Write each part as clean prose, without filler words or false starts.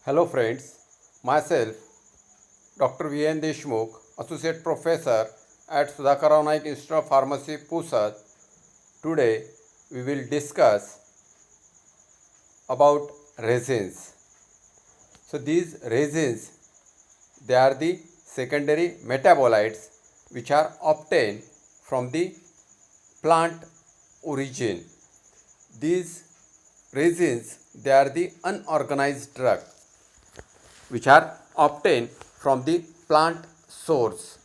Hello friends, myself Dr. V.N. Deshmukh, Associate Professor at Sudhakarrao Naik Institute of Pharmacy, Pusat. Today we will discuss about resins. So these resins, they are the secondary metabolites which are obtained from the plant origin. These resins, they are the unorganized drug which are obtained from the plant source.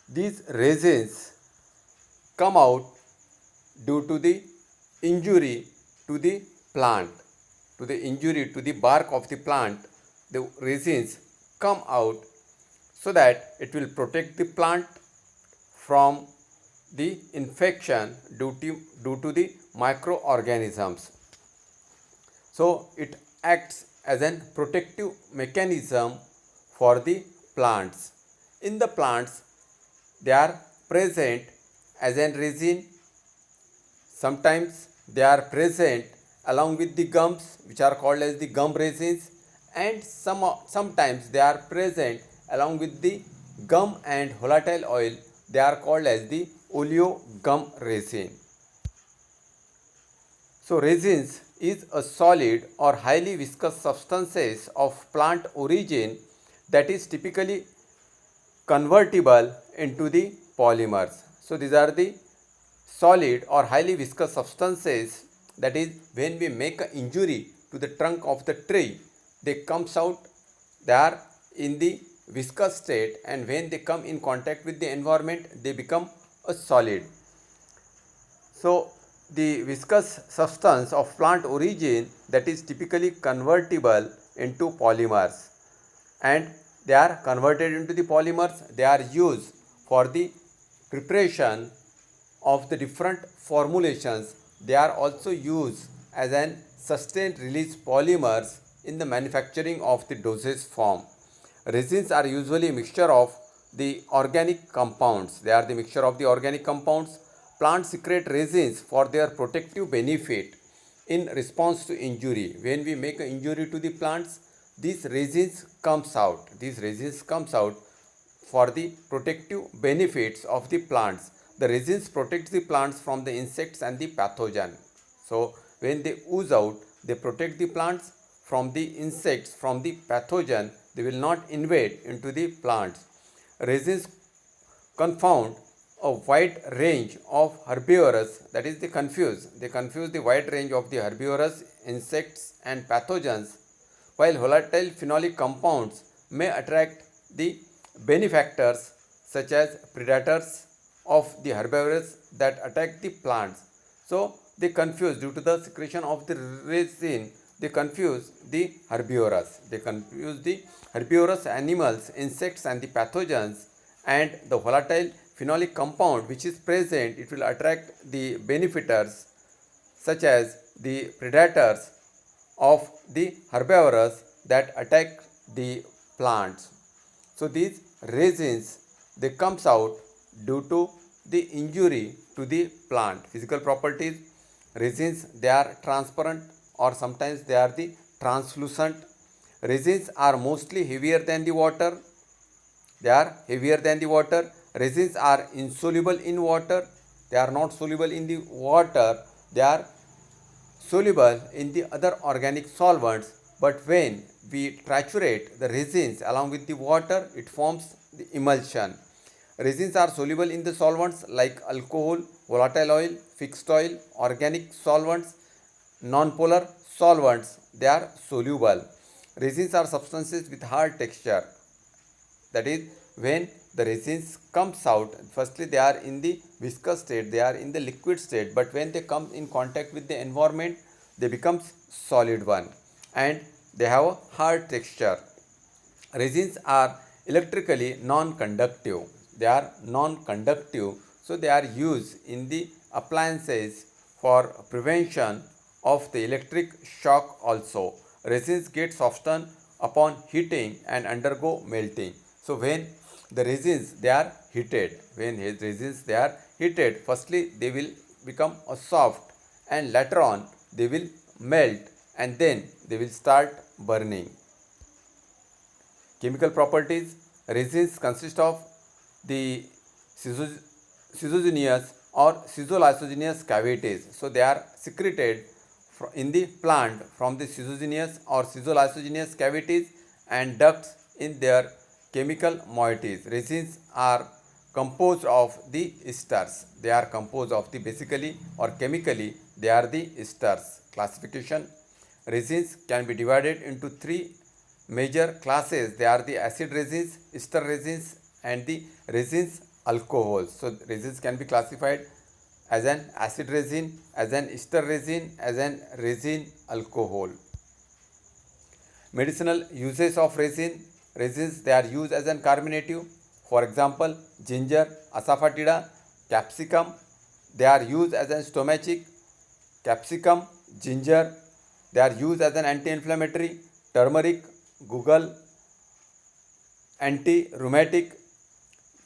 These resins come out due to the injury to the plant, to the injury to the bark of the plant. The resins come out so that it will protect the plant from the infection due to the microorganisms. So it acts as a protective mechanism for the plants. In the plants, they are present as a resin. Sometimes they are present along with the gums, which are called as the gum resins, and sometimes they are present along with the gum and volatile oil. They are called as the oleo gum resin. So resins is a solid or highly viscous substances of plant origin that is typically convertible into the polymers. So these are the solid or highly viscous substances, that is when we make an injury to the trunk of the tree, they comes out, they are in the viscous state, and when they come in contact with the environment they become a solid. So the viscous substance of plant origin that is typically convertible into polymers, and they are converted into the polymers, they are used for the preparation of the different formulations. They are also used as an sustained release polymers in the manufacturing of the dosage form. Resins are usually a mixture of the organic compounds. They are the mixture of the organic compounds. Plants secrete resins for their protective benefit in response to injury. When we make an injury to the plants, these resins comes out. These resins comes out for the protective benefits of the plants. The resins protect the plants from the insects and the pathogen. So when they ooze out, they protect the plants from the insects, from the pathogen. They will not invade into the plants. Resins confound a wide range of herbivorous, that is they confuse the wide range of the herbivorous insects and pathogens, while volatile phenolic compounds may attract the benefactors such as predators of the herbivores that attack the plants. So they confuse, due to the secretion of the resin, they confuse the herbivorous. They confuse the herbivorous animals, insects and the pathogens, and the volatile phenolic compound which is present, it will attract the benefactors such as the predators of the herbivores that attack the plants. So these resins, they comes out due to the injury to the plant. Physical properties: resins, they are transparent or sometimes they are the translucent. Resins are mostly heavier than the water. They are heavier than the water. Resins are insoluble in water. They are not soluble in the water. They are soluble in the other organic solvents, but when we triturate the resins along with the water, it forms the emulsion. Resins are soluble in the solvents like alcohol, volatile oil, fixed oil, organic solvents, non-polar solvents. They are soluble. Resins are substances with hard texture. That is when the resins comes out, firstly they are in the viscous state, they are in the liquid state, but when they come in contact with the environment, they become solid one, and they have a hard texture. Resins are electrically non-conductive. They are non-conductive, so they are used in the appliances for prevention of the electric shock also. Resins get softened upon heating and undergo melting. So when the resins, they are heated, firstly they will become a soft, and later on they will melt, and then they will start burning. Chemical properties. Resins consist of the schizogenous or schizolysogenious cavities. So they are secreted in the plant from the schizogenous or schizolysogenous cavities and ducts in their chemical moieties. Resins are composed of the esters. They are composed of the basically or chemically they are the esters. Classification. Resins can be divided into three major classes. They are the acid resins, ester resins and the resins alcohols. So resins can be classified as an acid resin, as an ester resin, as an resin alcohol. Medicinal uses of resin. Resins, they are used as an carminative. For example, ginger, asafoetida, capsicum, they are used as an stomachic. Capsicum, ginger, they are used as an anti-inflammatory. Turmeric, guggul, anti-rheumatic,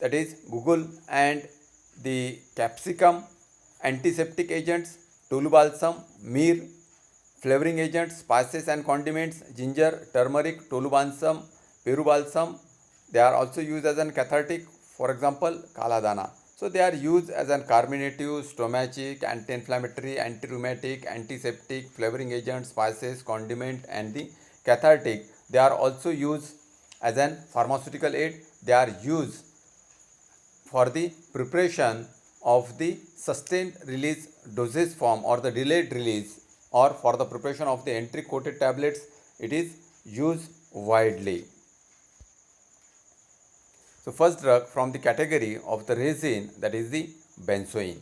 that is guggul and the capsicum, antiseptic agents, tolu balsam, myrrh, flavoring agents, spices and condiments, ginger, turmeric, tolu balsam, peru balsam. They are also used as an cathartic, for example, kala dana. So they are used as an carminative, stomachic, anti-inflammatory, anti-rheumatic, antiseptic, flavoring agent, spices, condiment and the cathartic. They are also used as an pharmaceutical aid. They are used for the preparation of the sustained release dosage form or the delayed release or for the preparation of the entry coated tablets. It is used widely. So first drug from the category of the resin, that is the benzoin.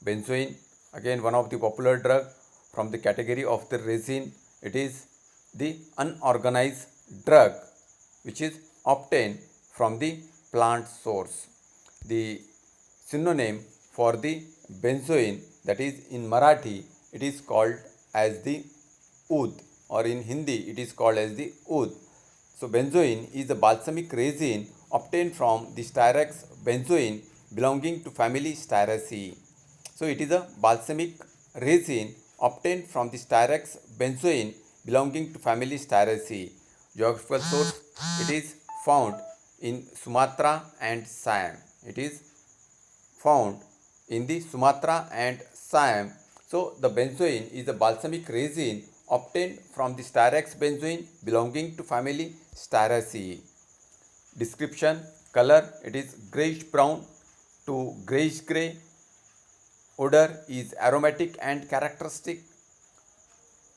Benzoin, again one of the popular drug from the category of the resin. It is the unorganized drug which is obtained from the plant source. The synonym for the benzoin, that is in Marathi it is called as the oud, or in Hindi it is called as the oud. So benzoin is a balsamic resin obtained from the Styrax benzoin belonging to family Styraceae. So it is a balsamic resin obtained from the Styrax benzoin belonging to family Styraceae. Geographical source, it is found in Sumatra and Siam. It is found in the Sumatra and Siam. So the benzoin is a balsamic resin obtained from the Styrax benzoin belonging to family Styraceae. Description. Color, it is grayish brown to grayish grey. Odor is aromatic and characteristic.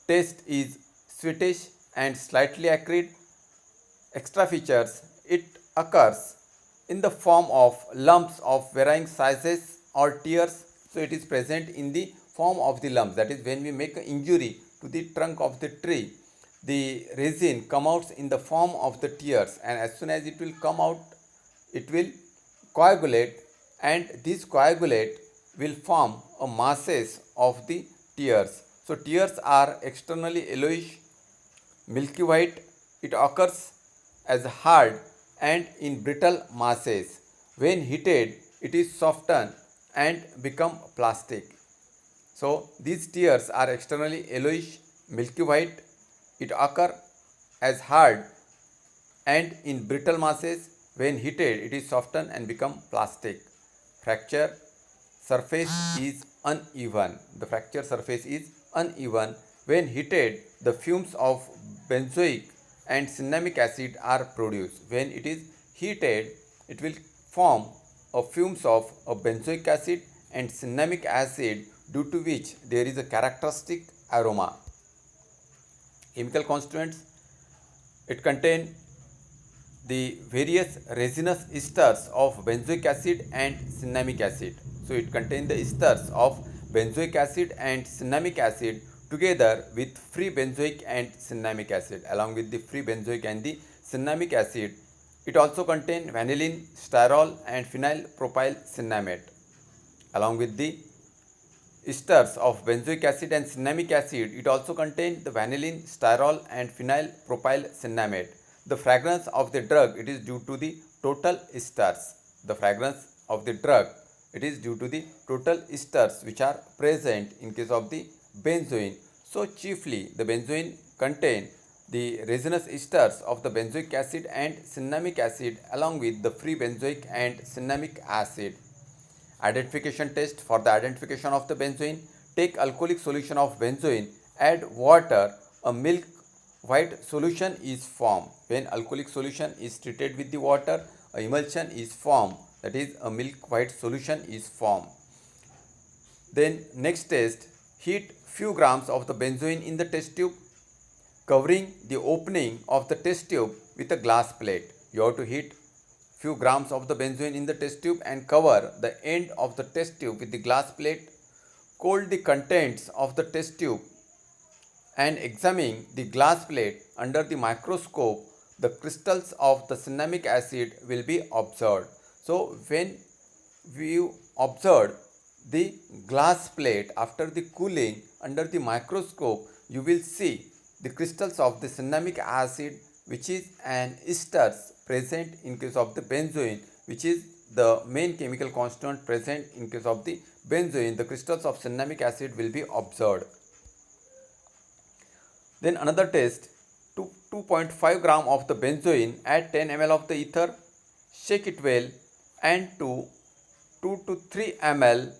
Taste is sweetish and slightly acrid. Extra features, it occurs in the form of lumps of varying sizes or tears. So it is present in the form of the lumps, that is when we make an injury to the trunk of the tree, the resin comes out in the form of the tears, and as soon as it will come out it will coagulate, and this coagulate will form a masses of the tears. So tears are externally yellowish, milky white. It occurs as hard and in brittle masses. When heated, it is softened and become plastic. So these tears are externally yellowish, milky white. It occurs as hard and in brittle masses. When heated, it is softened and become plastic. Fracture surface is uneven. The fracture surface is uneven. When heated, the fumes of benzoic and cinnamic acid are produced. When it is heated, it will form a fumes of a benzoic acid and cinnamic acid, due to which there is a characteristic aroma. Chemical constituents, it contains the various resinous esters of benzoic acid and cinnamic acid. So it contains the esters of benzoic acid and cinnamic acid together with free benzoic and cinnamic acid. Along with the free benzoic and the cinnamic acid, it also contains vanillin, styrol and phenyl propyl cinnamate. Along with the esters of benzoic acid and cinnamic acid, it also contains the vanillin, styrol and phenyl propyl cinnamate. The fragrance of the drug, it is due to the total esters. The fragrance of the drug, it is due to the total esters which are present in case of the benzoin. So chiefly the benzoin contain the resinous esters of the benzoic acid and cinnamic acid along with the free benzoic and cinnamic acid. Identification test: for the identification of the benzoin, take alcoholic solution of benzoin, add water, a milk white solution is formed. When alcoholic solution is treated with the water, a emulsion is formed, that is a milk white solution is formed. Then next test, heat few grams of the benzoin in the test tube, covering the opening of the test tube with a glass plate. You have to heat few grams of the benzoin in the test tube and cover the end of the test tube with the glass plate. Cold the contents of the test tube and examine the glass plate under the microscope. The crystals of the cinnamic acid will be observed. So when we observe the glass plate after the cooling under the microscope, you will see the crystals of the cinnamic acid, which is an ester present in case of the benzoin, which is the main chemical constituent present in case of the benzoin. The crystals of cinnamic acid will be observed. Then another test, 2.5 gram of the benzoin, add 10 ml of the ether, shake it well, and to 2 to 3 ml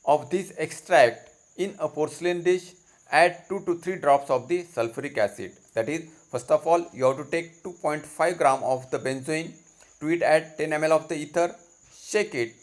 of this extract in a porcelain dish, add 2 to 3 drops of the sulfuric acid. That is, first of all, you have to take 2.5 gram of the benzoin, to it add 10 ml of the ether, shake it,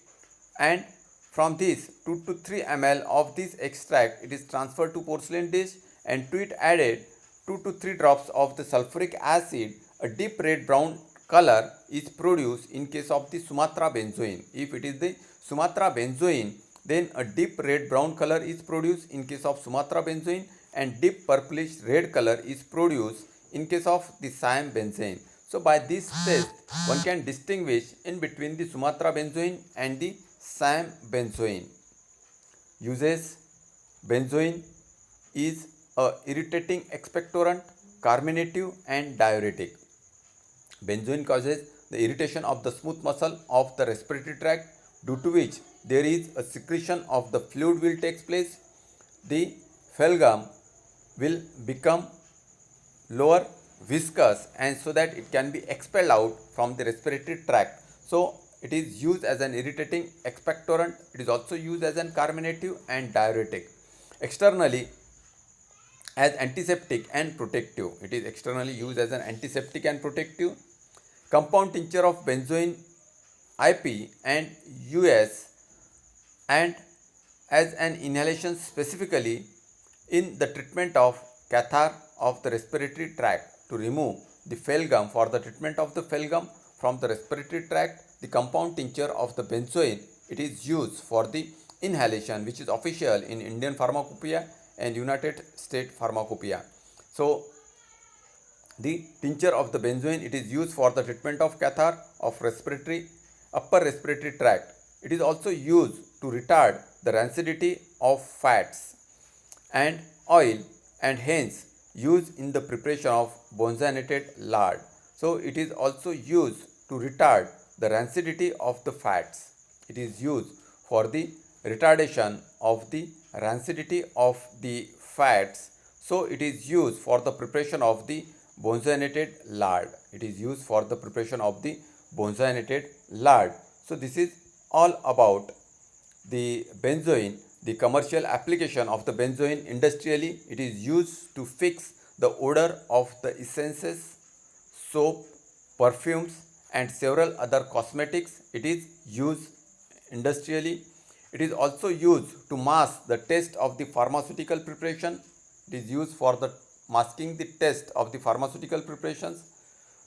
and from this 2 to 3 ml of this extract, it is transferred to porcelain dish, and to it added 2 to 3 drops of the sulfuric acid. A deep red brown color is produced in case of the Sumatra benzoin. If it is the Sumatra benzoin, then a deep red brown color is produced in case of Sumatra benzoin, and deep purplish red color is produced in case of the Siam benzoin. So by this test, one can distinguish in between the Sumatra benzoin and the Siam benzoin. Uses: benzoin is a irritating expectorant, carminative and diuretic. Benzoin causes the irritation of the smooth muscle of the respiratory tract, due to which there is a secretion of the fluid will take place. The phlegm will become lower viscous, and so that it can be expelled out from the respiratory tract. So it is used as an irritating expectorant. It is also used as an carminative and diuretic. Externally, as antiseptic and protective. It is externally used as an antiseptic and protective. Compound tincture of benzoin IP and US, and as an inhalation specifically in the treatment of cathar of the respiratory tract, to remove the phlegm. For the treatment of the phlegm from the respiratory tract, the compound tincture of the benzoin, it is used for the inhalation, which is official in Indian Pharmacopoeia and United States Pharmacopoeia. So the tincture of the benzoin, it is used for the treatment of cathar of upper respiratory tract. It is also used to retard the rancidity of fats and oil, and hence used in the preparation of benzoinated lard. So it is also used to retard the rancidity of the fats. It is used for the retardation of the rancidity of the fats. So it is used for the preparation of the benzoinated lard. It is used for the preparation of the benzoinated lard. So this is all about the benzoin. The commercial application of the benzoin industrially, it is used to fix the odor of the essences, soap, perfumes and several other cosmetics. It is used industrially. It is also used to mask the taste of the pharmaceutical preparation. It is used for the masking the taste of the pharmaceutical preparations.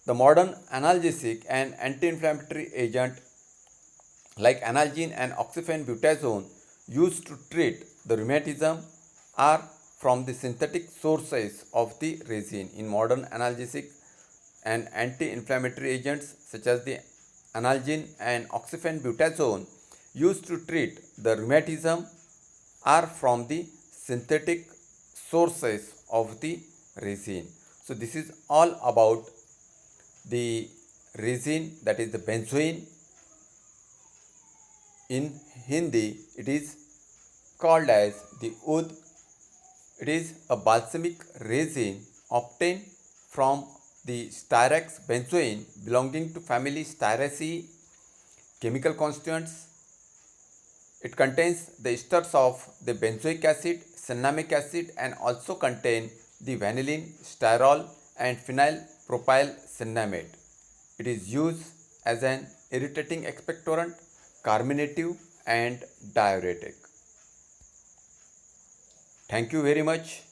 The modern analgesic and anti-inflammatory agent like analgin and oxyphene-butazone used to treat the rheumatism are from the synthetic sources of the resin. In modern analgesic and anti-inflammatory agents such as the analgin and oxyphene-butazone used to treat the rheumatism are from the synthetic sources of the resin. So this is all about the resin, that is the benzoin. In Hindi, it is called as the oud. It is a balsamic resin obtained from the Styrex benzoin belonging to family Styraceae. Chemical constituents: it contains the esters of the benzoic acid, cinnamic acid, and also contain the vanillin, styrol, and phenyl propyl cinnamate. It is used as an irritating expectorant, carminative, and diuretic. Thank you very much.